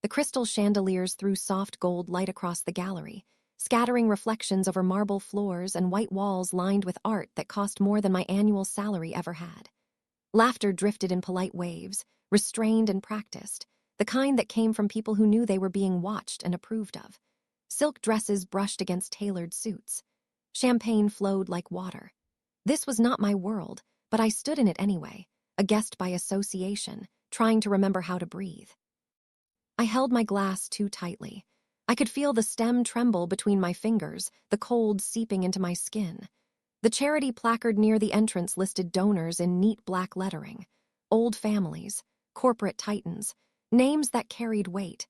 The crystal chandeliers threw soft gold light across the gallery, scattering reflections over marble floors and white walls lined with art that cost more than my annual salary ever had. Laughter drifted in polite waves, restrained and practiced, the kind that came from people who knew they were being watched and approved of. Silk dresses brushed against tailored suits. Champagne flowed like water. This was not my world, but I stood in it anyway, a guest by association, trying to remember how to breathe. I held my glass too tightly. I could feel the stem tremble between my fingers, the cold seeping into my skin. The charity placard near the entrance listed donors in neat black lettering. Old families, corporate titans, names that carried weight.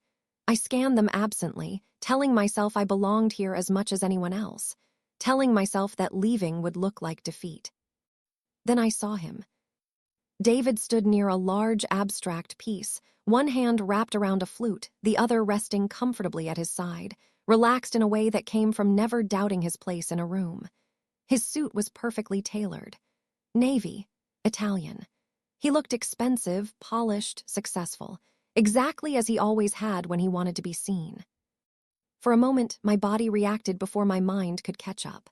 I scanned them absently, telling myself I belonged here as much as anyone else, telling myself that leaving would look like defeat. Then I saw him. David stood near a large abstract piece, one hand wrapped around a flute, the other resting comfortably at his side, relaxed in a way that came from never doubting his place in a room. His suit was perfectly tailored. Navy, Italian. He looked expensive, polished, successful, exactly as he always had when he wanted to be seen. For a moment, my body reacted before my mind could catch up.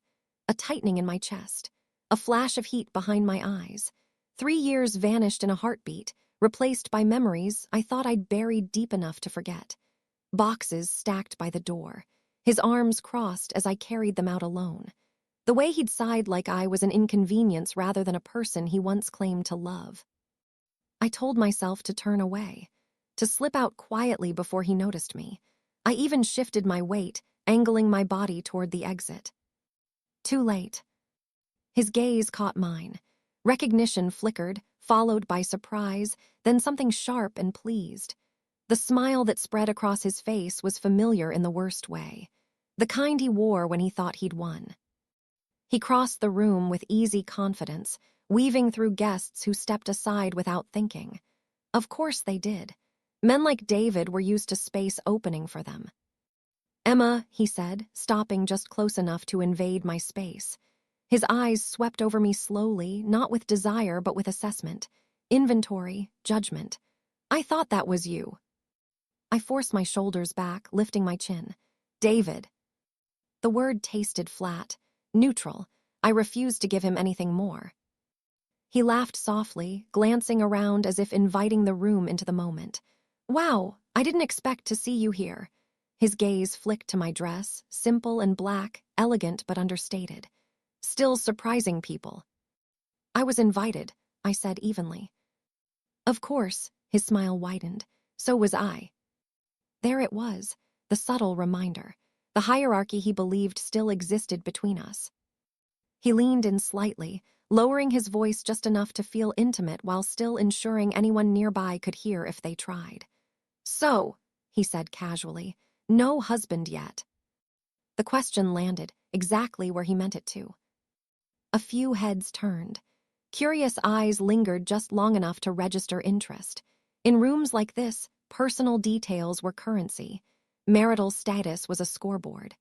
A tightening in my chest, a flash of heat behind my eyes. 3 years vanished in a heartbeat, replaced by memories I thought I'd buried deep enough to forget. Boxes stacked by the door, his arms crossed as I carried them out alone. The way he'd sighed like I was an inconvenience rather than a person he once claimed to love. I told myself to turn away, to slip out quietly before he noticed me. I even shifted my weight, angling my body toward the exit. Too late. His gaze caught mine. Recognition flickered, followed by surprise, then something sharp and pleased. The smile that spread across his face was familiar in the worst way, the kind he wore when he thought he'd won. He crossed the room with easy confidence, weaving through guests who stepped aside without thinking. Of course they did. Men like David were used to space opening for them. "Emma," he said, stopping just close enough to invade my space. His eyes swept over me slowly, not with desire but with assessment, inventory, judgment. "I thought that was you." I forced my shoulders back, lifting my chin. "David." The word tasted flat, neutral. I refused to give him anything more. He laughed softly, glancing around as if inviting the room into the moment. "Wow, I didn't expect to see you here." His gaze flicked to my dress, simple and black, elegant but understated. "Still surprising people." "I was invited," I said evenly. "Of course," his smile widened. "So was I." There it was, the subtle reminder. The hierarchy he believed still existed between us. He leaned in slightly, lowering his voice just enough to feel intimate while still ensuring anyone nearby could hear if they tried. "So," he said casually, "no husband yet?" The question landed exactly where he meant it to. A few heads turned. Curious eyes lingered just long enough to register interest. In rooms like this, personal details were currency. Marital status was a scoreboard.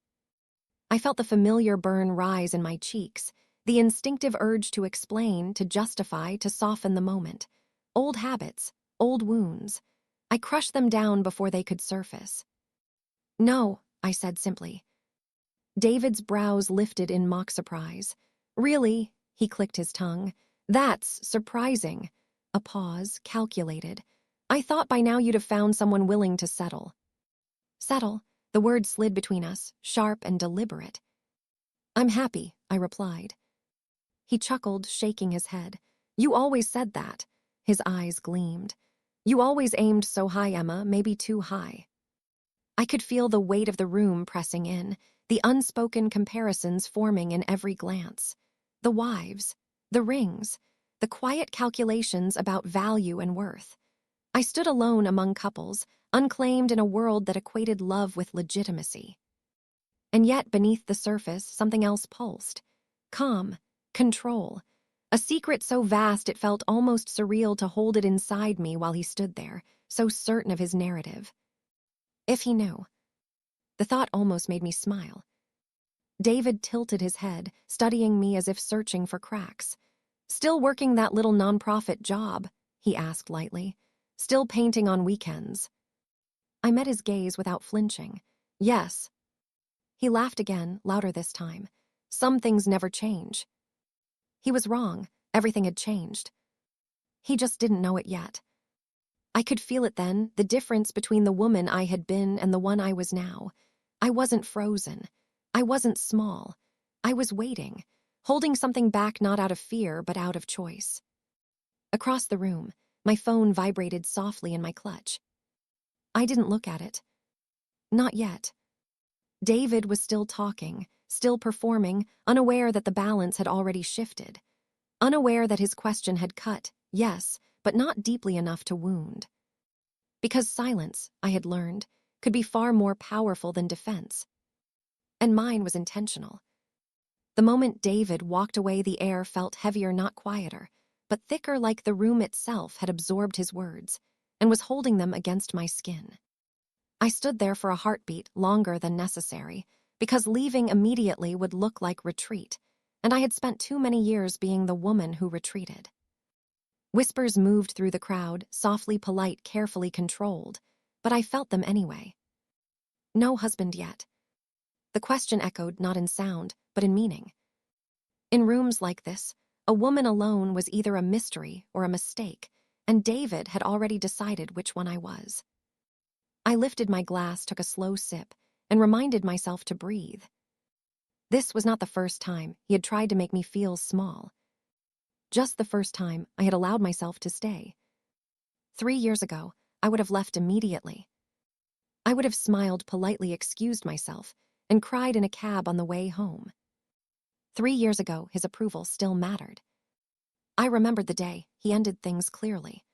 I felt the familiar burn rise in my cheeks, the instinctive urge to explain, to justify, to soften the moment. Old habits, old wounds. I crushed them down before they could surface. "No," I said simply. David's brows lifted in mock surprise. "Really?" He clicked his tongue. "That's surprising." A pause, calculated. "I thought by now you'd have found someone willing to settle." "Settle?" The word slid between us, sharp and deliberate. "I'm happy," I replied. He chuckled, shaking his head. "You always said that." His eyes gleamed. "You always aimed so high, Emma, maybe too high." I could feel the weight of the room pressing in, the unspoken comparisons forming in every glance. The wives, the rings, the quiet calculations about value and worth. I stood alone among couples, unclaimed in a world that equated love with legitimacy. And yet, beneath the surface, something else pulsed. Calm, control. A secret so vast it felt almost surreal to hold it inside me while he stood there, so certain of his narrative. If he knew. The thought almost made me smile. David tilted his head, studying me as if searching for cracks. "Still working that little nonprofit job?" he asked lightly. "Still painting on weekends?" I met his gaze without flinching. Yes. He laughed again, louder this time. Some things never change. He was wrong. Everything had changed. He just didn't know it yet. I could feel it then, the difference between the woman I had been and the one I was now. I wasn't frozen. I wasn't small. I was waiting, holding something back not out of fear, but out of choice. Across the room, my phone vibrated softly in my clutch. I didn't look at it. Not yet. David was still talking, still performing, unaware that the balance had already shifted. Unaware that his question had cut, yes, but not deeply enough to wound. Because silence, I had learned, could be far more powerful than defense. And mine was intentional. The moment David walked away, the air felt heavier, not quieter, but thicker, like the room itself had absorbed his words and was holding them against my skin. I stood there for a heartbeat longer than necessary, because leaving immediately would look like retreat, and I had spent too many years being the woman who retreated. Whispers moved through the crowd, softly polite, carefully controlled, but I felt them anyway. No husband yet. The question echoed not in sound, but in meaning. In rooms like this, a woman alone was either a mystery or a mistake, and David had already decided which one I was. I lifted my glass, took a slow sip, and reminded myself to breathe. This was not the first time he had tried to make me feel small. Just the first time I had allowed myself to stay. 3 years ago, I would have left immediately. I would have smiled politely, excused myself, and cried in a cab on the way home. 3 years ago, his approval still mattered. I remembered the day he ended things clearly.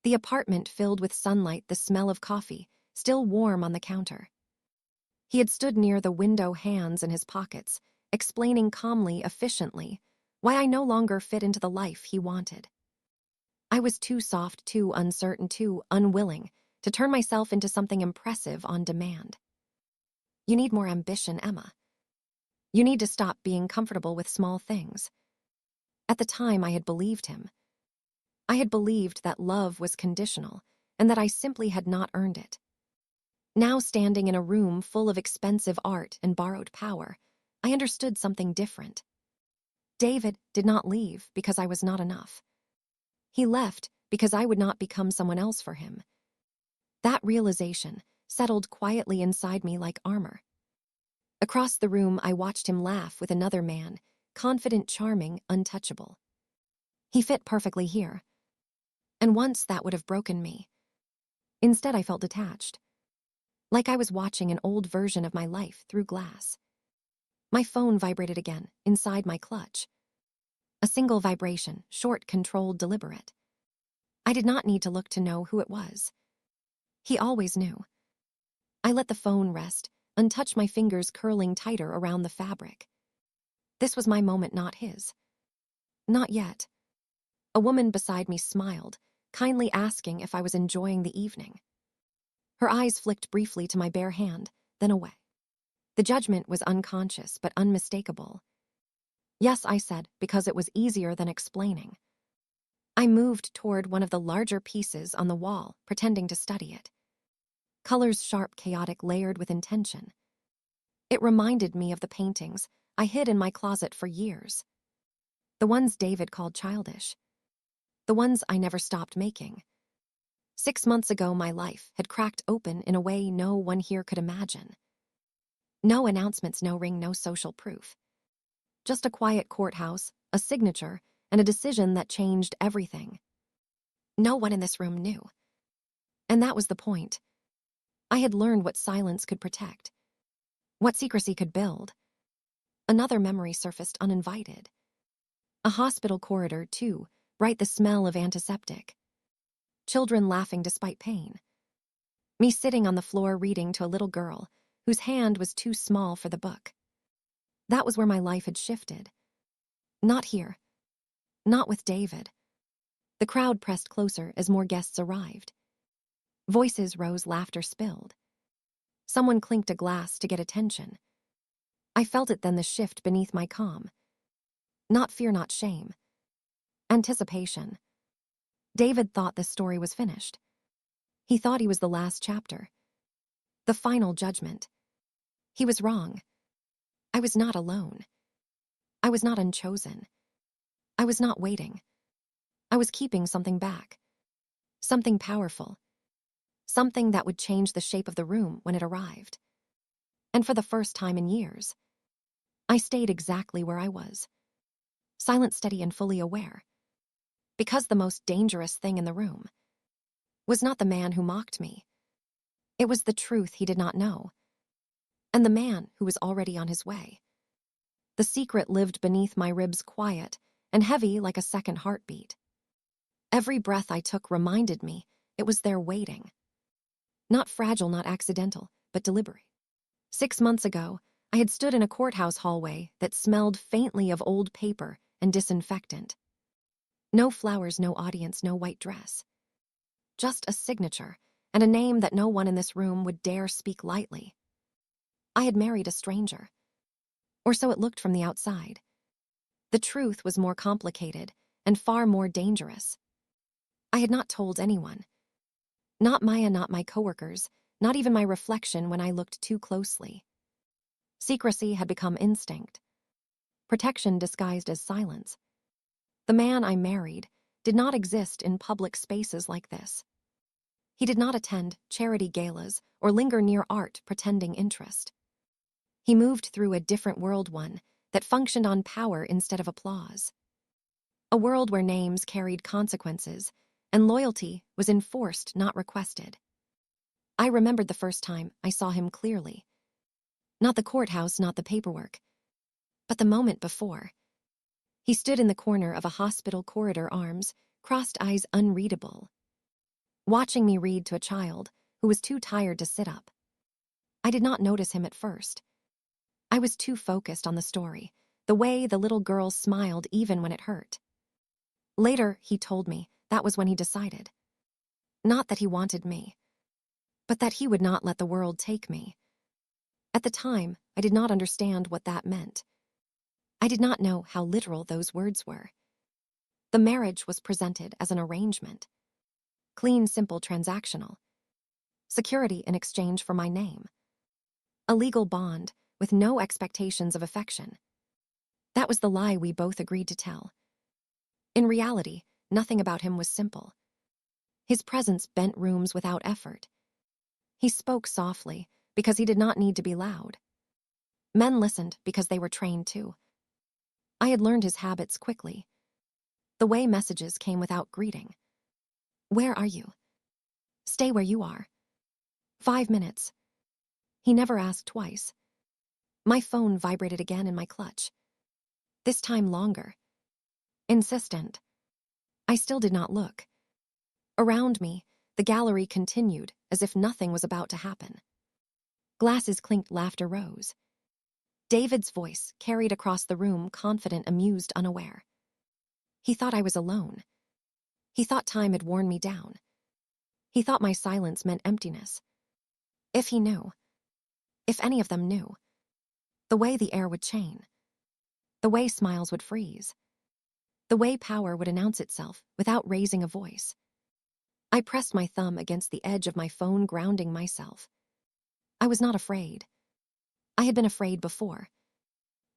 The apartment filled with sunlight, the smell of coffee, still warm on the counter. He had stood near the window, hands in his pockets, explaining calmly, efficiently, why I no longer fit into the life he wanted. I was too soft, too uncertain, too unwilling to turn myself into something impressive on demand. You need more ambition, Emma. You need to stop being comfortable with small things. At the time, I had believed him. I had believed that love was conditional and that I simply had not earned it. Now, standing in a room full of expensive art and borrowed power, I understood something different. David did not leave because I was not enough. He left because I would not become someone else for him. That realization settled quietly inside me like armor. Across the room, I watched him laugh with another man, confident, charming, untouchable. He fit perfectly here. And once that would have broken me. Instead, I felt detached. Like I was watching an old version of my life through glass. My phone vibrated again, inside my clutch. A single vibration, short, controlled, deliberate. I did not need to look to know who it was. He always knew. I let the phone rest, untouched, my fingers curling tighter around the fabric. This was my moment, not his. Not yet. A woman beside me smiled, kindly asking if I was enjoying the evening. Her eyes flicked briefly to my bare hand, then away. The judgment was unconscious but unmistakable. Yes, I said, because it was easier than explaining. I moved toward one of the larger pieces on the wall, pretending to study it. Colors sharp, chaotic, layered with intention. It reminded me of the paintings I hid in my closet for years. The ones David called childish. The ones I never stopped making. 6 months ago, my life had cracked open in a way no one here could imagine. No announcements, no ring, no social proof. Just a quiet courthouse, a signature, and a decision that changed everything. No one in this room knew. And that was the point. I had learned what silence could protect, what secrecy could build. Another memory surfaced uninvited. A hospital corridor, too, bright, the smell of antiseptic. Children laughing despite pain. Me sitting on the floor reading to a little girl whose hand was too small for the book. That was where my life had shifted. Not here. Not with David. The crowd pressed closer as more guests arrived. Voices rose, laughter spilled. Someone clinked a glass to get attention. I felt it then, the shift beneath my calm. Not fear, not shame. Anticipation. David thought the story was finished. He thought he was the last chapter. The final judgment. He was wrong. I was not alone. I was not unchosen. I was not waiting. I was keeping something back. Something powerful. Something that would change the shape of the room when it arrived. And for the first time in years, I stayed exactly where I was. Silent, steady, and fully aware. Because the most dangerous thing in the room was not the man who mocked me. It was the truth he did not know. And the man who was already on his way. The secret lived beneath my ribs, quiet and heavy like a second heartbeat. Every breath I took reminded me it was there waiting. Not fragile, not accidental, but deliberate. 6 months ago, I had stood in a courthouse hallway that smelled faintly of old paper and disinfectant. No flowers, no audience, no white dress. Just a signature and a name that no one in this room would dare speak lightly. I had married a stranger. Or so it looked from the outside. The truth was more complicated and far more dangerous. I had not told anyone. Not Maya, not my coworkers, not even my reflection when I looked too closely. Secrecy had become instinct. Protection disguised as silence. The man I married did not exist in public spaces like this. He did not attend charity galas or linger near art pretending interest. He moved through a different world, one that functioned on power instead of applause. A world where names carried consequences and loyalty was enforced, not requested. I remembered the first time I saw him clearly. Not the courthouse, not the paperwork, but the moment before. He stood in the corner of a hospital corridor, arms, crossed, eyes unreadable, watching me read to a child who was too tired to sit up. I did not notice him at first. I was too focused on the story, the way the little girl smiled even when it hurt. Later, he told me that was when he decided. Not that he wanted me, but that he would not let the world take me. At the time, I did not understand what that meant. I did not know how literal those words were. The marriage was presented as an arrangement. Clean, simple, transactional. Security in exchange for my name. A legal bond with no expectations of affection. That was the lie we both agreed to tell. In reality, nothing about him was simple. His presence bent rooms without effort. He spoke softly because he did not need to be loud. Men listened because they were trained too. I had learned his habits quickly. The way messages came without greeting. Where are you? Stay where you are. 5 minutes. He never asked twice. My phone vibrated again in my clutch. This time longer. Insistent. I still did not look. Around me, the gallery continued as if nothing was about to happen. Glasses clinked, laughter rose. David's voice carried across the room, confident, amused, unaware. He thought I was alone. He thought time had worn me down. He thought my silence meant emptiness. If he knew, if any of them knew, the way the air would chain, the way smiles would freeze, the way power would announce itself without raising a voice. I pressed my thumb against the edge of my phone, grounding myself. I was not afraid. I had been afraid before.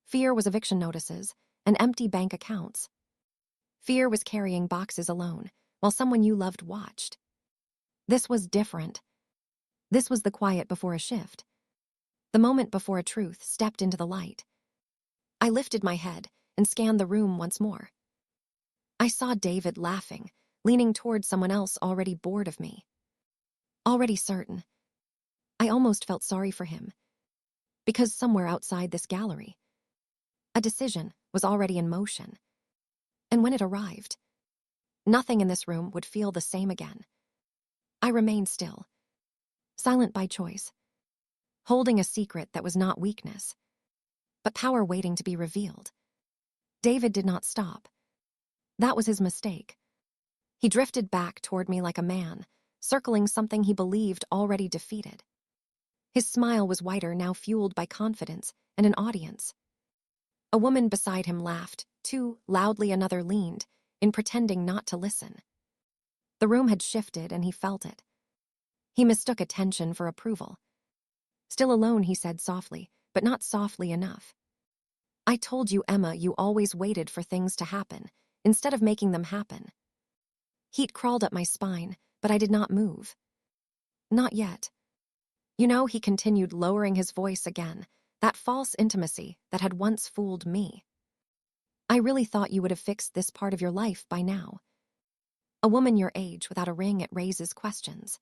Fear was eviction notices and empty bank accounts. Fear was carrying boxes alone while someone you loved watched. This was different. This was the quiet before a shift. The moment before a truth stepped into the light. I lifted my head and scanned the room once more. I saw David laughing, leaning toward someone else, already bored of me. Already certain. I almost felt sorry for him. Because somewhere outside this gallery, a decision was already in motion. And when it arrived, nothing in this room would feel the same again. I remained still, silent by choice, holding a secret that was not weakness, but power waiting to be revealed. David did not stop. That was his mistake. He drifted back toward me like a man, circling something he believed already defeated. His smile was wider, now fueled by confidence and an audience. A woman beside him laughed, too loudly. Another leaned, in pretending not to listen. The room had shifted and he felt it. He mistook attention for approval. Still alone, he said softly, but not softly enough. I told you, Emma, you always waited for things to happen, instead of making them happen. Heat crawled up my spine, but I did not move. Not yet. You know, he continued, lowering his voice again, that false intimacy that had once fooled me. I really thought you would have fixed this part of your life by now. A woman your age without a ring, it raises questions.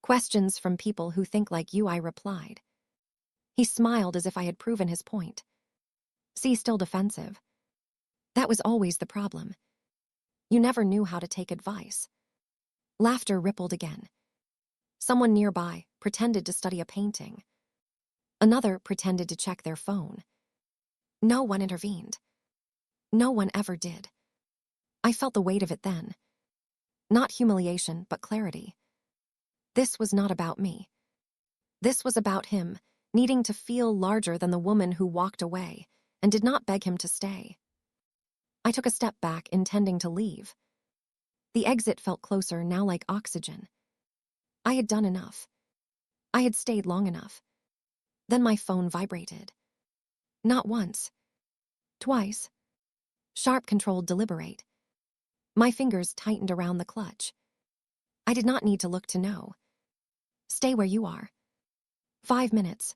Questions from people who think like you, I replied. He smiled as if I had proven his point. See, still defensive. That was always the problem. You never knew how to take advice. Laughter rippled again. Someone nearby pretended to study a painting. Another pretended to check their phone. No one intervened. No one ever did. I felt the weight of it then. Not humiliation, but clarity. This was not about me. This was about him, needing to feel larger than the woman who walked away and did not beg him to stay. I took a step back, intending to leave. The exit felt closer now, like oxygen. I had done enough. I had stayed long enough. Then my phone vibrated. Not once. Twice. Sharp, controlled, deliberate. My fingers tightened around the clutch. I did not need to look to know. Stay where you are. 5 minutes.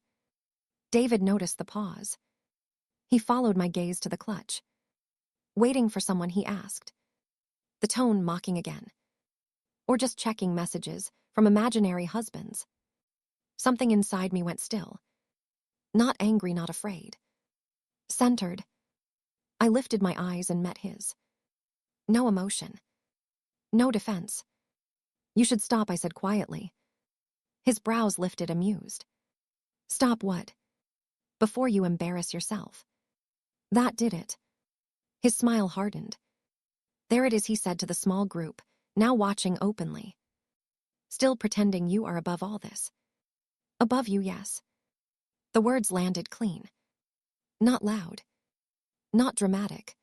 David noticed the pause. He followed my gaze to the clutch. Waiting for someone, he asked. The tone mocking again. Or just checking messages from imaginary husbands. Something inside me went still. Not angry, not afraid. Centered. I lifted my eyes and met his. No emotion. No defense. You should stop, I said quietly. His brows lifted, amused. Stop what? Before you embarrass yourself. That did it. His smile hardened. There it is, he said to the small group, now watching openly. Still pretending you are above all this. Above you, yes. The words landed clean. Not loud. Not dramatic.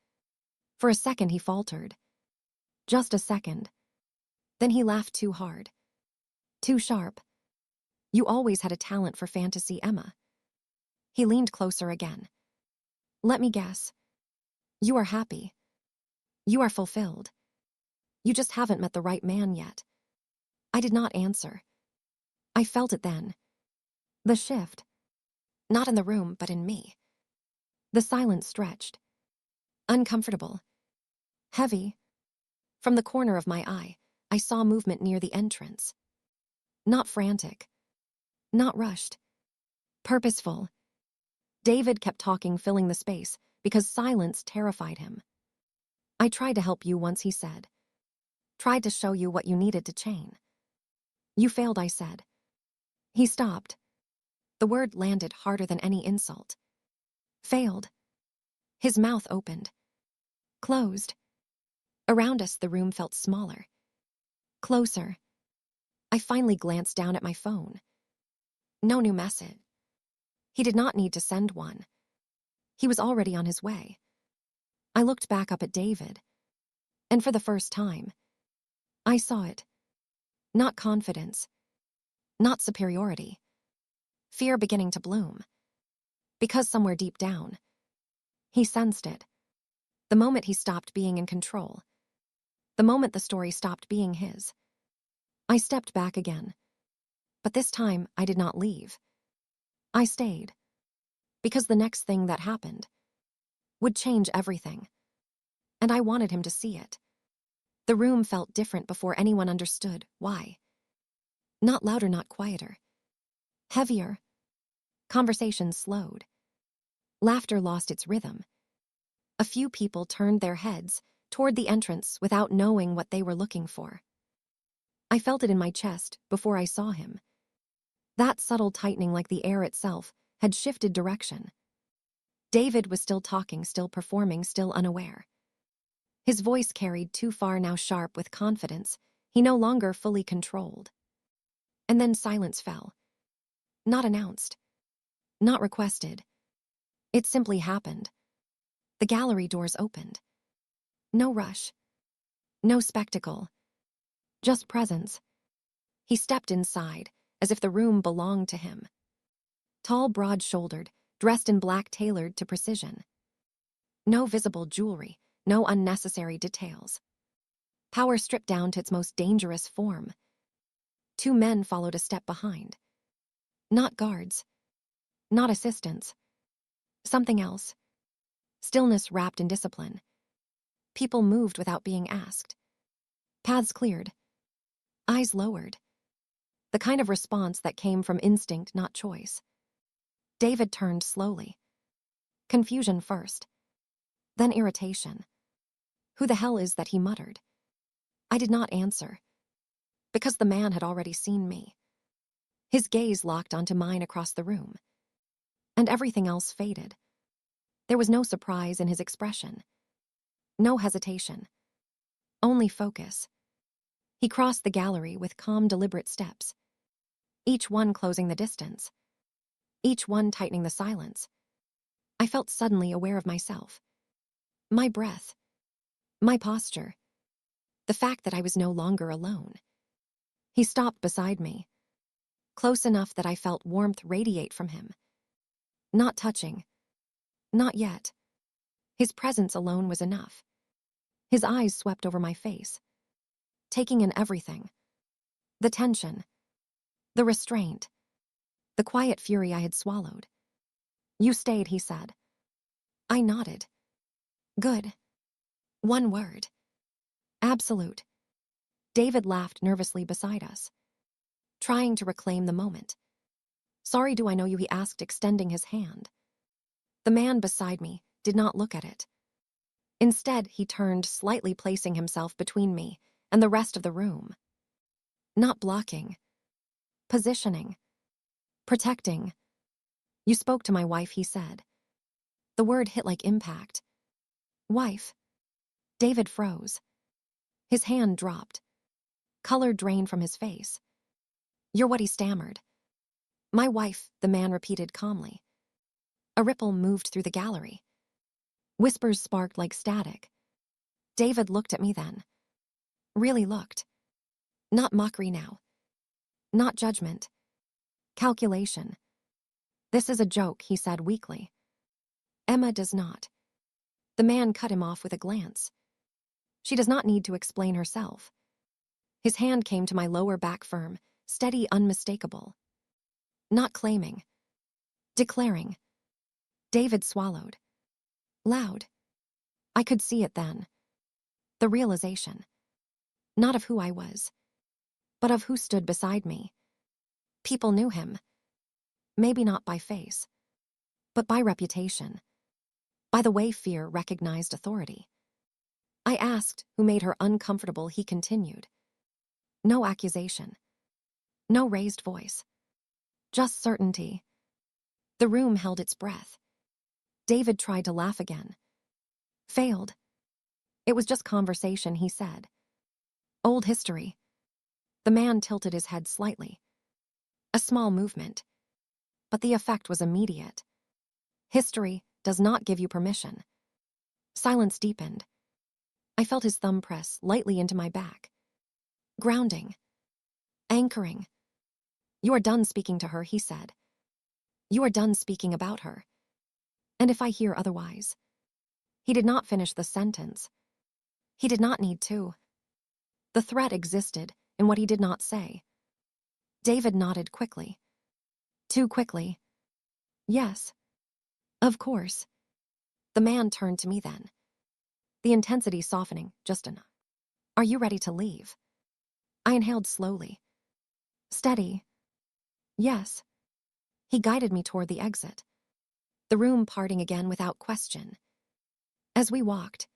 For a second he faltered. Just a second. Then he laughed too hard. Too sharp. You always had a talent for fantasy, Emma. He leaned closer again. Let me guess. You are happy. You are fulfilled. You just haven't met the right man yet. I did not answer. I felt it then. The shift. Not in the room, but in me. The silence stretched. Uncomfortable. Heavy. From the corner of my eye, I saw movement near the entrance. Not frantic. Not rushed. Purposeful. David kept talking, filling the space, because silence terrified him. I tried to help you once, he said. Tried to show you what you needed to change. You failed, I said. He stopped. The word landed harder than any insult. Failed. His mouth opened. Closed. Around us, the room felt smaller. Closer. I finally glanced down at my phone. No new message. He did not need to send one. He was already on his way. I looked back up at David. And for the first time, I saw it. Not confidence. Not superiority. Fear beginning to bloom. Because somewhere deep down, he sensed it. The moment he stopped being in control. The moment the story stopped being his. I stepped back again. But this time, I did not leave. I stayed. Because the next thing that happened would change everything. And I wanted him to see it. The room felt different before anyone understood why. Not louder, not quieter. Heavier. Conversation slowed. Laughter lost its rhythm. A few people turned their heads toward the entrance without knowing what they were looking for. I felt it in my chest before I saw him. That subtle tightening, like the air itself, had shifted direction. David was still talking, still performing, still unaware. His voice carried too far, now sharp with confidence he no longer fully controlled. And then silence fell. Not announced. Not requested. It simply happened. The gallery doors opened. No rush. No spectacle. Just presence. He stepped inside, as if the room belonged to him. Tall, broad-shouldered, dressed in black tailored to precision. No visible jewelry, no unnecessary details. Power stripped down to its most dangerous form. Two men followed a step behind. Not guards. Not assistants. Something else. Stillness wrapped in discipline. People moved without being asked. Paths cleared. Eyes lowered. The kind of response that came from instinct, not choice. David turned slowly. Confusion first. Then irritation. Who the hell is that, he muttered. I did not answer. Because the man had already seen me. His gaze locked onto mine across the room. And everything else faded. There was no surprise in his expression. No hesitation. Only focus. He crossed the gallery with calm, deliberate steps. Each one closing the distance. Each one tightening the silence. I felt suddenly aware of myself. My breath. My posture. The fact that I was no longer alone. He stopped beside me. Close enough that I felt warmth radiate from him. Not touching. Not yet. His presence alone was enough. His eyes swept over my face, taking in everything. The tension. The restraint. The quiet fury I had swallowed. You stayed, he said. I nodded. Good. One word. Absolute. David laughed nervously beside us, trying to reclaim the moment. Sorry, do I know you? He asked, extending his hand. The man beside me did not look at it. Instead, he turned, slightly placing himself between me and the rest of the room. Not blocking. Positioning. Protecting. You spoke to my wife, he said. The word hit like impact. Wife. David froze. His hand dropped. Color drained from his face. You're what, he stammered. My wife, the man repeated calmly. A ripple moved through the gallery. Whispers sparked like static. David looked at me then. Really looked. Not mockery now. Not judgment. Calculation. This is a joke, he said weakly. Emma does not. The man cut him off with a glance. She does not need to explain herself. His hand came to my lower back firm, steady, unmistakable. Not claiming. Declaring. David swallowed. Loud. I could see it then. The realization. Not of who I was, but of who stood beside me. People knew him. Maybe not by face, but by reputation. By the way fear recognized authority. I asked who made her uncomfortable. He continued. No accusation. No raised voice. Just certainty. The room held its breath. David tried to laugh again. Failed. It was just conversation, he said. Old history. The man tilted his head slightly. A small movement. But the effect was immediate. History does not give you permission. Silence deepened. I felt his thumb press lightly into my back. Grounding. Anchoring. You are done speaking to her, he said. You are done speaking about her. And if I hear otherwise. He did not finish the sentence. He did not need to. The threat existed in what he did not say. David nodded quickly. Too quickly. Yes. Of course. The man turned to me then. The intensity softening just enough. Are you ready to leave? I inhaled slowly. Steady. Yes. He guided me toward the exit. The room parting again without question. As we walked,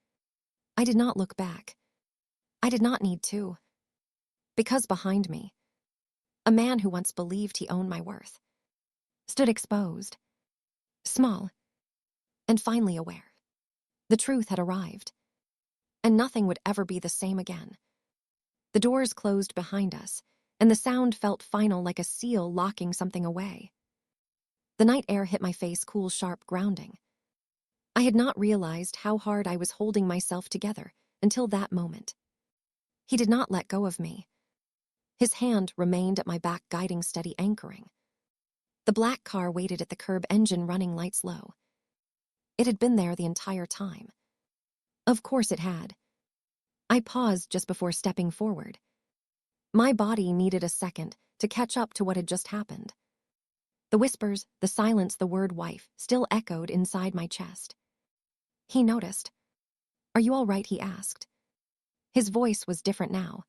I did not look back. I did not need to. Because behind me, a man who once believed he owned my worth stood exposed, small, and finally aware. The truth had arrived, and nothing would ever be the same again. The doors closed behind us, and the sound felt final, like a seal locking something away. The night air hit my face, cool, sharp, grounding. I had not realized how hard I was holding myself together until that moment. He did not let go of me. His hand remained at my back, guiding, steady, anchoring. The black car waited at the curb, engine running, lights low. It had been there the entire time. Of course it had. I paused just before stepping forward. My body needed a second to catch up to what had just happened. The whispers, the silence, the word wife still echoed inside my chest. He noticed. "Are you all right?" he asked. His voice was different now.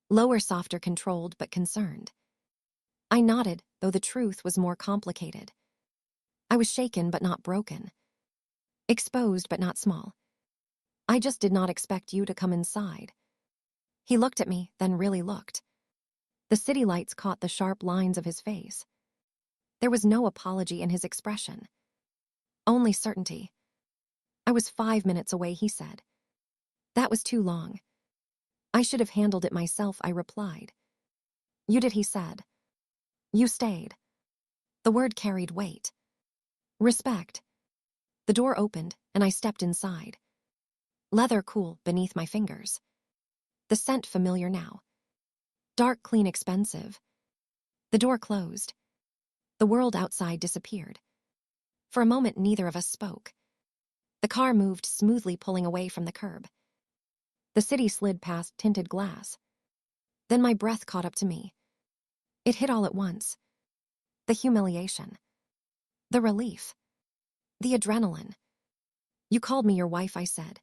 Lower, softer, controlled, but concerned. I nodded, though the truth was more complicated. I was shaken but not broken. Exposed but not small. "I just did not expect you to come inside." He looked at me, then really looked. The city lights caught the sharp lines of his face. There was no apology in his expression. Only certainty. "I was 5 minutes away," he said. "That was too long." "I should have handled it myself," I replied. "You did," he said. "You stayed." The word carried weight. Respect. The door opened, and I stepped inside. Leather cool beneath my fingers. The scent familiar now. Dark, clean, expensive. The door closed. The world outside disappeared. For a moment, neither of us spoke. The car moved smoothly, pulling away from the curb. The city slid past tinted glass. Then my breath caught up to me. It hit all at once. The humiliation. The relief. The adrenaline. "You called me your wife," I said.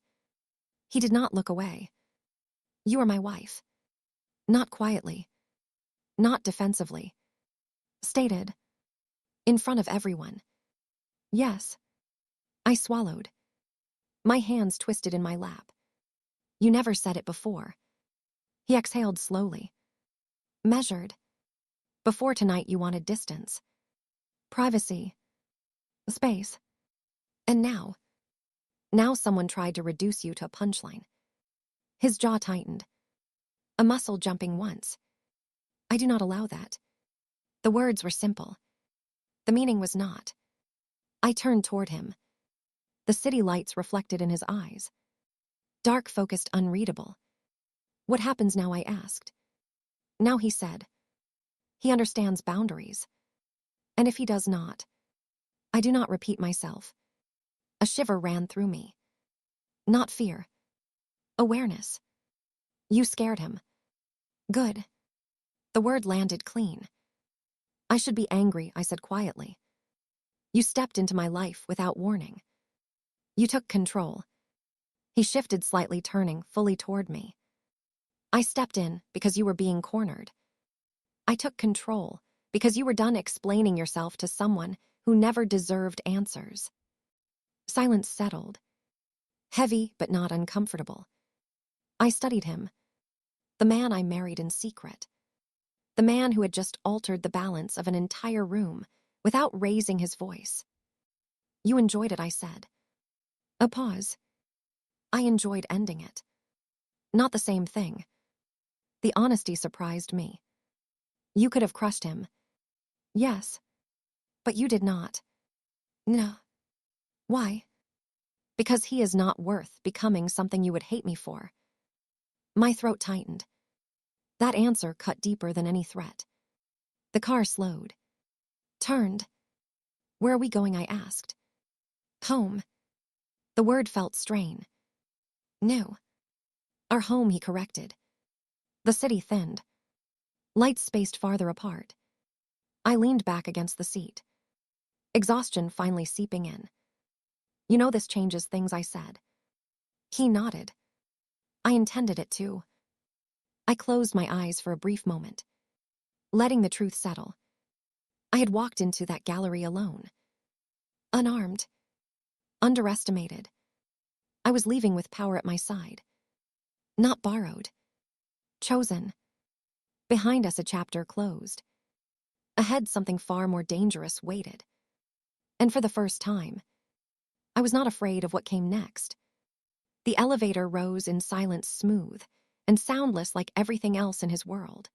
He did not look away. "You are my wife." Not quietly. Not defensively. Stated. In front of everyone. "Yes." I swallowed. My hands twisted in my lap. "You never said it before." He exhaled slowly. Measured. "Before tonight you wanted distance. Privacy. Space. And now. Now someone tried to reduce you to a punchline." His jaw tightened. A muscle jumping once. "I do not allow that." The words were simple. The meaning was not. I turned toward him. The city lights reflected in his eyes. Dark, focused, unreadable. "What happens now?" I asked. "Now," he said. "He understands boundaries. And if he does not." I do not repeat myself. A shiver ran through me. Not fear. Awareness. "You scared him." Good. The word landed clean. "I should be angry," I said quietly. "You stepped into my life without warning. You took control." He shifted slightly, turning fully toward me. "I stepped in because you were being cornered. I took control because you were done explaining yourself to someone who never deserved answers." Silence settled. Heavy but not uncomfortable. I studied him. The man I married in secret. The man who had just altered the balance of an entire room without raising his voice. "You enjoyed it," I said. A pause. "I enjoyed ending it." Not the same thing. The honesty surprised me. "You could have crushed him." "Yes. But you did not." "No." "Why?" "Because he is not worth becoming something you would hate me for." My throat tightened. That answer cut deeper than any threat. The car slowed. Turned. "Where are we going?" I asked. "Home." The word felt strain. "New." "Our home," he corrected. The city thinned. Lights spaced farther apart. I leaned back against the seat. Exhaustion finally seeping in. "You know this changes things," I said. He nodded. "I intended it to." I closed my eyes for a brief moment, letting the truth settle. I had walked into that gallery alone. Unarmed. Underestimated. I was leaving with power at my side. Not borrowed. Chosen. Behind us, a chapter closed. Ahead, something far more dangerous waited. And for the first time, I was not afraid of what came next. The elevator rose in silence, smooth and soundless like everything else in his world.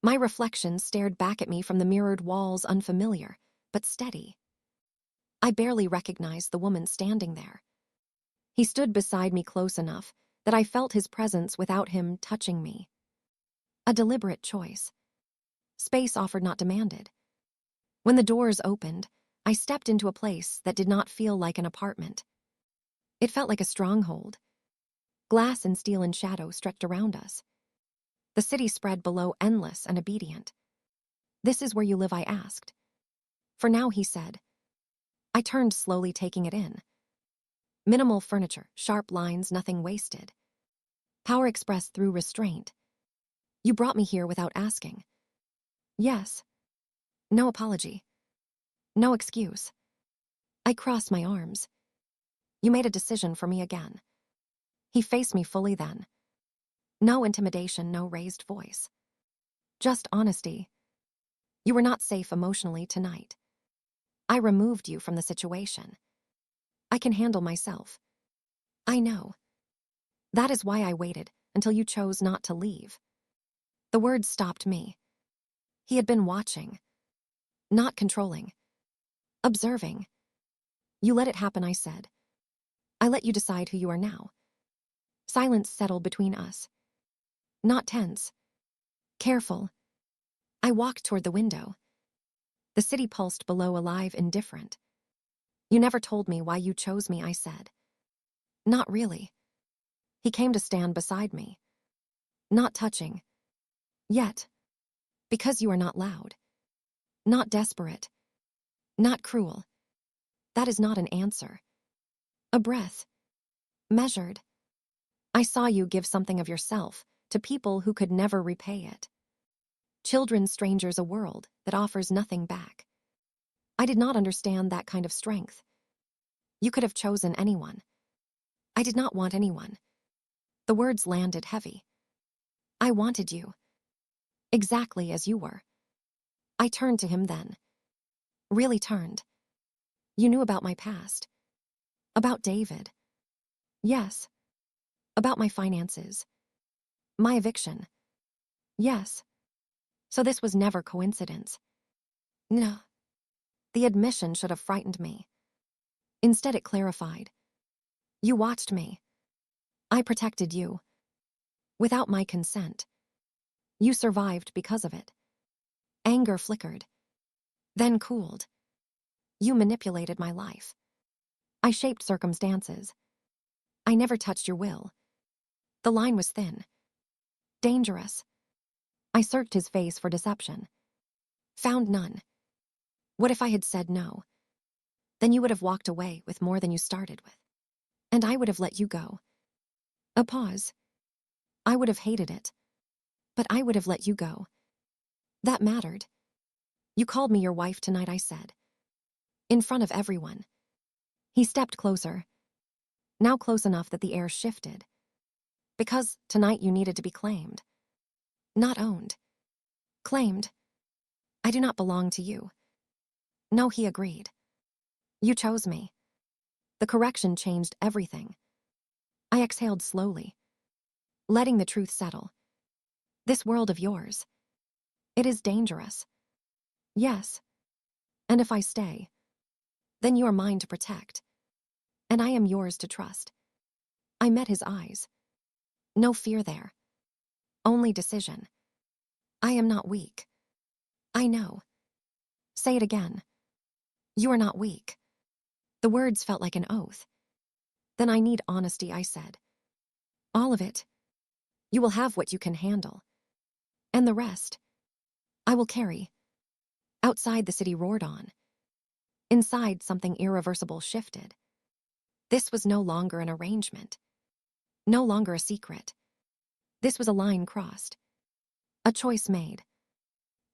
My reflection stared back at me from the mirrored walls, unfamiliar, but steady. I barely recognized the woman standing there. He stood beside me close enough that I felt his presence without him touching me. A deliberate choice. Space offered, not demanded. When the doors opened, I stepped into a place that did not feel like an apartment. It felt like a stronghold. Glass and steel and shadow stretched around us. The city spread below, endless and obedient. "This is where you live?" I asked. "For now," he said. I turned slowly, taking it in. Minimal furniture, sharp lines, nothing wasted. Power expressed through restraint. "You brought me here without asking." "Yes." No apology. No excuse. I crossed my arms. "You made a decision for me again." He faced me fully then. No intimidation, no raised voice. Just honesty. "You were not safe emotionally tonight. I removed you from the situation. I can handle myself." "I know. That is why I waited until you chose not to leave." The words stopped me. He had been watching. Not controlling. Observing. "You let it happen," I said. "I let you decide who you are now." Silence settled between us. Not tense. Careful. I walked toward the window. The city pulsed below, alive, indifferent. "You never told me why you chose me," I said. "Not really." He came to stand beside me. Not touching. Yet. "Because you are not loud. Not desperate. Not cruel. That is not an answer. A breath. Measured. I saw you give something of yourself to people who could never repay it. Children, strangers, a world that offers nothing back. I did not understand that kind of strength. You could have chosen anyone. I did not want anyone." The words landed heavy. "I wanted you. Exactly as you were." I turned to him then. Really turned. "You knew about my past. About David." "Yes." "About my finances. My eviction." "Yes." "So this was never coincidence." "No." The admission should have frightened me. Instead, it clarified. "You watched me. I protected you. Without my consent. You survived because of it." Anger flickered. Then cooled. "You manipulated my life. I shaped circumstances. I never touched your will." The line was thin. Dangerous. I searched his face for deception. Found none. "What if I had said no? Then you would have walked away with more than you started with. And I would have let you go." A pause. "I would have hated it. But I would have let you go. That mattered." "You called me your wife tonight," I said. "In front of everyone." He stepped closer. Now close enough that the air shifted. "Because tonight you needed to be claimed. Not owned. Claimed. I do not belong to you." "No," he agreed. "You chose me." The correction changed everything. I exhaled slowly, letting the truth settle. "This world of yours. It is dangerous." "Yes. And if I stay, then you are mine to protect. And I am yours to trust." I met his eyes. No fear there. Only decision. "I am not weak." "I know." "Say it again." "You are not weak." The words felt like an oath. "Then I need honesty," I said. "All of it. You will have what you can handle. And the rest, I will carry." Outside, the city roared on. Inside, something irreversible shifted. This was no longer an arrangement. No longer a secret. This was a line crossed. A choice made.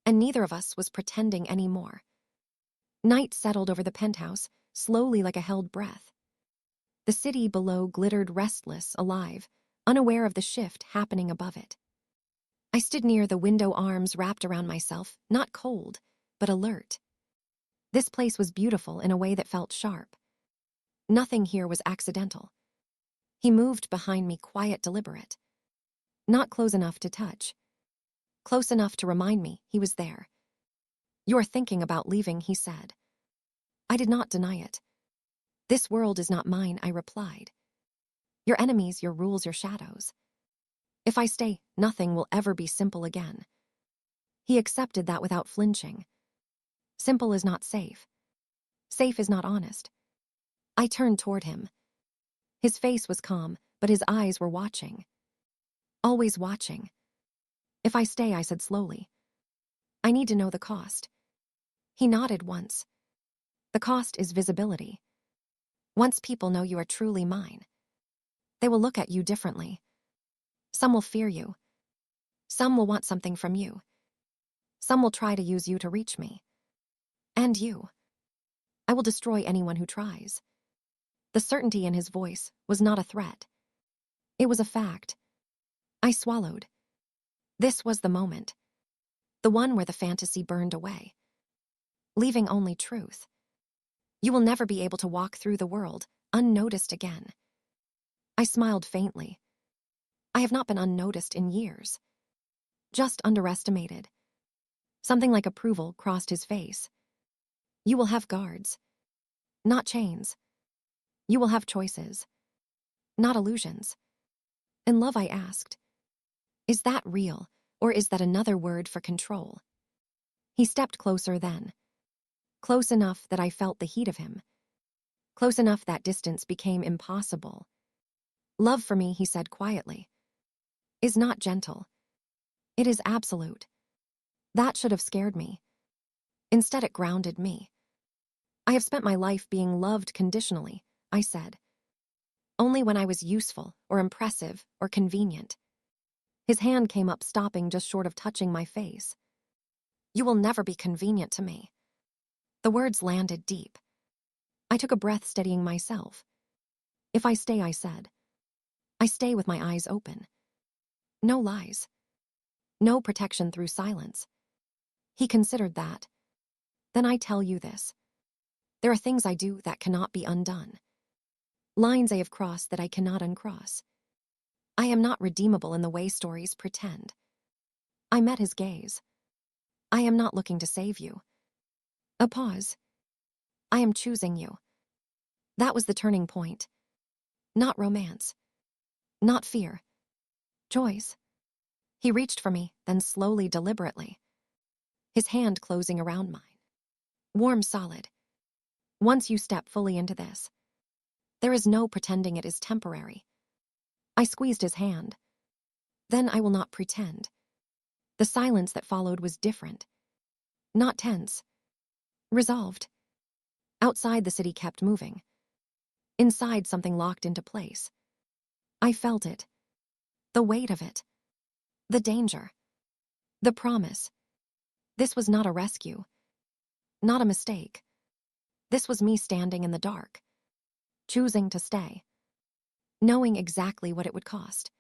And neither of us was pretending anymore. Night settled over the penthouse, slowly like a held breath. The city below glittered, restless, alive, unaware of the shift happening above it. I stood near the window, arms wrapped around myself, not cold, but alert. This place was beautiful in a way that felt sharp. Nothing here was accidental. He moved behind me, quiet, deliberate. Not close enough to touch. Close enough to remind me he was there. "You're thinking about leaving," he said. I did not deny it. "This world is not mine," I replied. "Your enemies, your rules, your shadows. If I stay, nothing will ever be simple again." He accepted that without flinching. Simple is not safe. Safe is not honest. I turned toward him. His face was calm, but his eyes were watching. Always watching. If I stay, I said slowly. I need to know the cost. He nodded once. The cost is visibility. Once people know you are truly mine, they will look at you differently. Some will fear you. Some will want something from you. Some will try to use you to reach me. And you. I will destroy anyone who tries. The certainty in his voice was not a threat. It was a fact. I swallowed. This was the moment. The one where the fantasy burned away, leaving only truth. You will never be able to walk through the world unnoticed again. I smiled faintly. I have not been unnoticed in years. Just underestimated. Something like approval crossed his face. You will have guards, not chains. You will have choices, not illusions. In love, I asked, is that real, or is that another word for control? He stepped closer then. Close enough that I felt the heat of him. Close enough that distance became impossible. Love for me, he said quietly, is not gentle. It is absolute. That should have scared me. Instead, it grounded me. I have spent my life being loved conditionally, I said. Only when I was useful or impressive or convenient. His hand came up, stopping just short of touching my face. You will never be convenient to me. The words landed deep. I took a breath, steadying myself. If I stay, I said. I stay with my eyes open. No lies. No protection through silence. He considered that. Then I tell you this. There are things I do that cannot be undone. Lines I have crossed that I cannot uncross. I am not redeemable in the way stories pretend. I met his gaze. I am not looking to save you. A pause. I am choosing you. That was the turning point. Not romance. Not fear. Choice. He reached for me, then slowly, deliberately. His hand closing around mine. Warm, solid. Once you step fully into this, there is no pretending it is temporary. I squeezed his hand. Then I will not pretend. The silence that followed was different. Not tense. Resolved. Outside, the city kept moving. Inside, something locked into place. I felt it. The weight of it. The danger. The promise. This was not a rescue. Not a mistake. This was me standing in the dark. Choosing to stay. Knowing exactly what it would cost.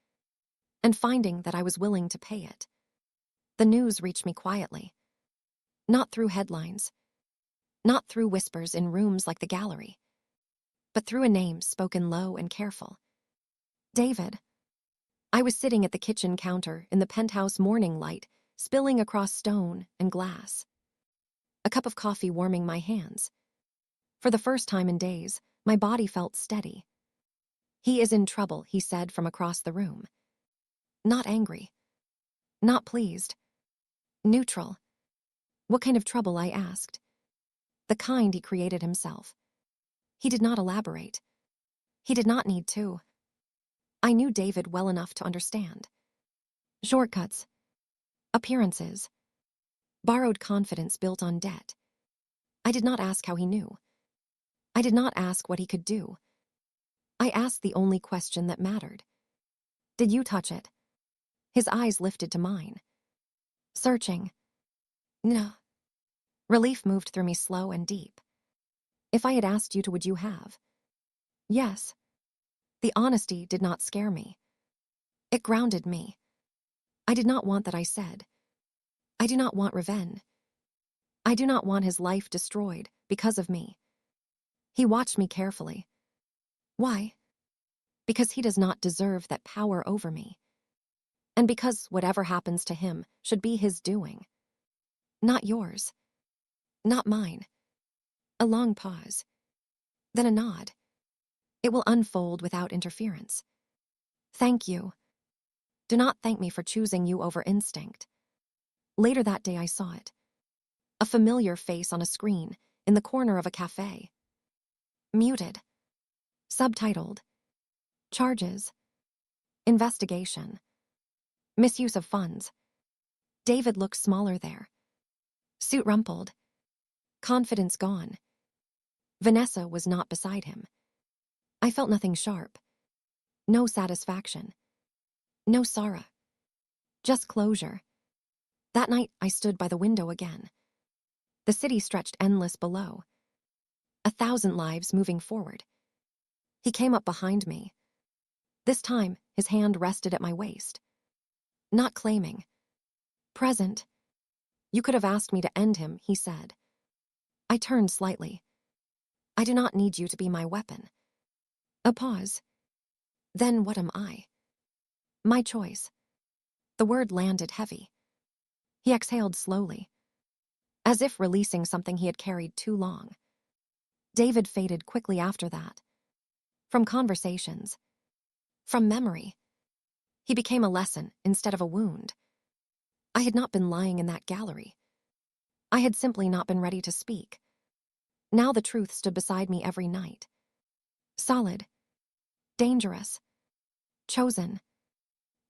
And finding that I was willing to pay it. The news reached me quietly. Not through headlines. Not through whispers in rooms like the gallery. But through a name spoken low and careful. David. I was sitting at the kitchen counter in the penthouse, morning light spilling across stone and glass. A cup of coffee warming my hands. For the first time in days, my body felt steady. He is in trouble, he said from across the room. Not angry. Not pleased. Neutral. What kind of trouble, I asked. The kind he created himself. He did not elaborate. He did not need to. I knew David well enough to understand. Shortcuts. Appearances. Borrowed confidence built on debt. I did not ask how he knew. I did not ask what he could do. I asked the only question that mattered. Did you touch it? His eyes lifted to mine. Searching. No. Relief moved through me, slow and deep. If I had asked you to, would you have? Yes. The honesty did not scare me. It grounded me. I did not want that, I said. I do not want revenge. I do not want his life destroyed because of me. He watched me carefully. Why? Because he does not deserve that power over me. And because whatever happens to him should be his doing. Not yours. Not mine. A long pause. Then a nod. It will unfold without interference. Thank you. Do not thank me for choosing you over instinct. Later that day I saw it. A familiar face on a screen, in the corner of a cafe. Muted. Subtitled. Charges. Investigation. Misuse of funds. David looked smaller there. Suit rumpled. Confidence gone. Vanessa was not beside him. I felt nothing sharp. No satisfaction. No sorrow. Just closure. That night, I stood by the window again. The city stretched endless below. 1,000 lives moving forward. He came up behind me. This time, his hand rested at my waist. Not claiming. Present. You could have asked me to end him, he said. I turned slightly. I do not need you to be my weapon. A pause. Then what am I? My choice. The word landed heavy. He exhaled slowly, as if releasing something he had carried too long. David faded quickly after that. From conversations. From memory. He became a lesson instead of a wound. I had not been lying in that gallery. I had simply not been ready to speak. Now the truth stood beside me every night. Solid. Dangerous. Chosen.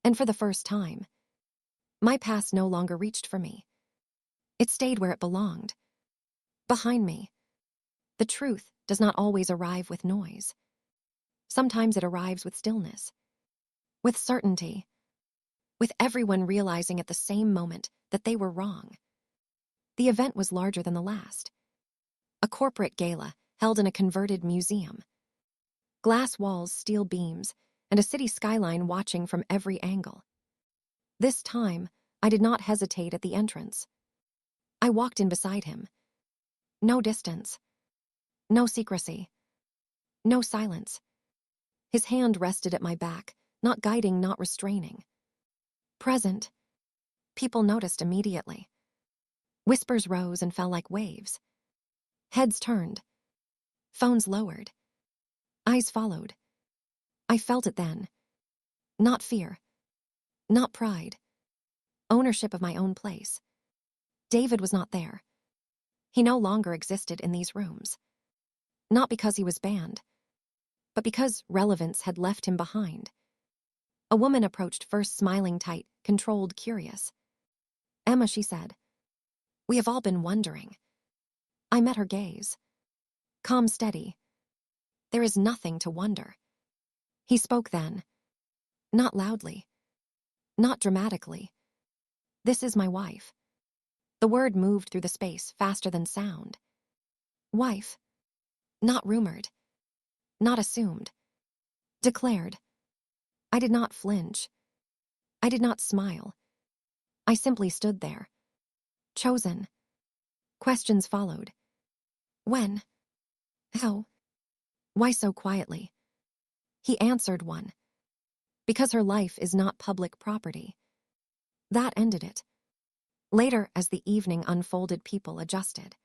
And for the first time, my past no longer reached for me. It stayed where it belonged. Behind me. The truth does not always arrive with noise. Sometimes it arrives with stillness. With certainty. With everyone realizing at the same moment that they were wrong. The event was larger than the last. A corporate gala held in a converted museum. Glass walls, steel beams, and a city skyline watching from every angle. This time, I did not hesitate at the entrance. I walked in beside him. No distance. No secrecy. No silence. His hand rested at my back, not guiding, not restraining. Present. People noticed immediately. Whispers rose and fell like waves. Heads turned. Phones lowered. Eyes followed. I felt it then. Not fear. Not pride. Ownership of my own place. David was not there. He no longer existed in these rooms. Not because he was banned, but because relevance had left him behind. A woman approached, first smiling, tight, controlled, curious. Emma, she said. We have all been wondering. I met her gaze. Calm, steady. There is nothing to wonder. He spoke then. Not loudly. Not dramatically. This is my wife. The word moved through the space faster than sound. Wife. Not rumored. Not assumed. Declared. I did not flinch. I did not smile. I simply stood there. Chosen. Questions followed. When? How? Why so quietly? He answered one. Because her life is not public property. That ended it. Later, as the evening unfolded, people adjusted.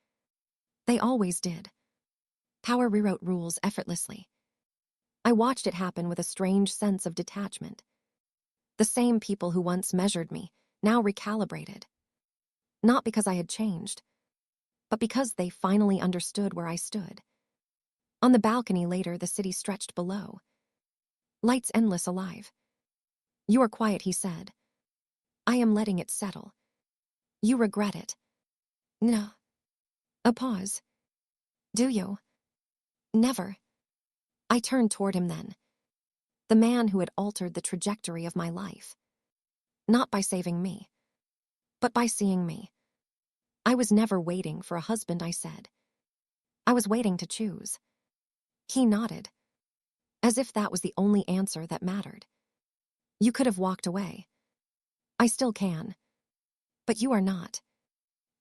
They always did. Power rewrote rules effortlessly. I watched it happen with a strange sense of detachment. The same people who once measured me now recalibrated. Not because I had changed, but because they finally understood where I stood. On the balcony later, the city stretched below. Lights endless, alive. You are quiet, he said. I am letting it settle. You regret it. No. A pause. Do you? Never. I turned toward him then. The man who had altered the trajectory of my life. Not by saving me, but by seeing me. I was never waiting for a husband, I said. I was waiting to choose. He nodded, as if that was the only answer that mattered. You could have walked away. I still can. But you are not.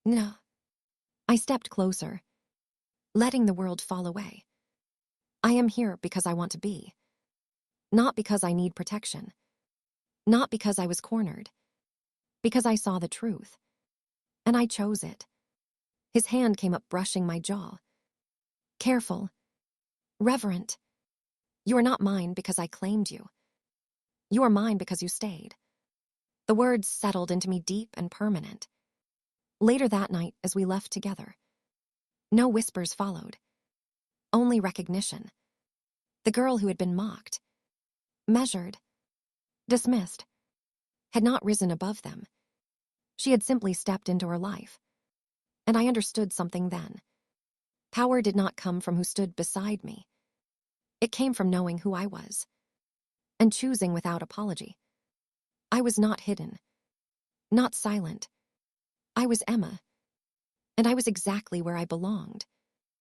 No. I stepped closer, letting the world fall away. I am here because I want to be. Not because I need protection. Not because I was cornered. Because I saw the truth. And I chose it. His hand came up, brushing my jaw. Careful. Reverent. You are not mine because I claimed you. You are mine because you stayed. The words settled into me, deep and permanent. Later that night, as we left together, no whispers followed, only recognition. The girl who had been mocked, measured, dismissed, had not risen above them. She had simply stepped into her life. And I understood something then. Power did not come from who stood beside me. It came from knowing who I was, and choosing without apology. I was not hidden, not silent. I was Emma, and I was exactly where I belonged.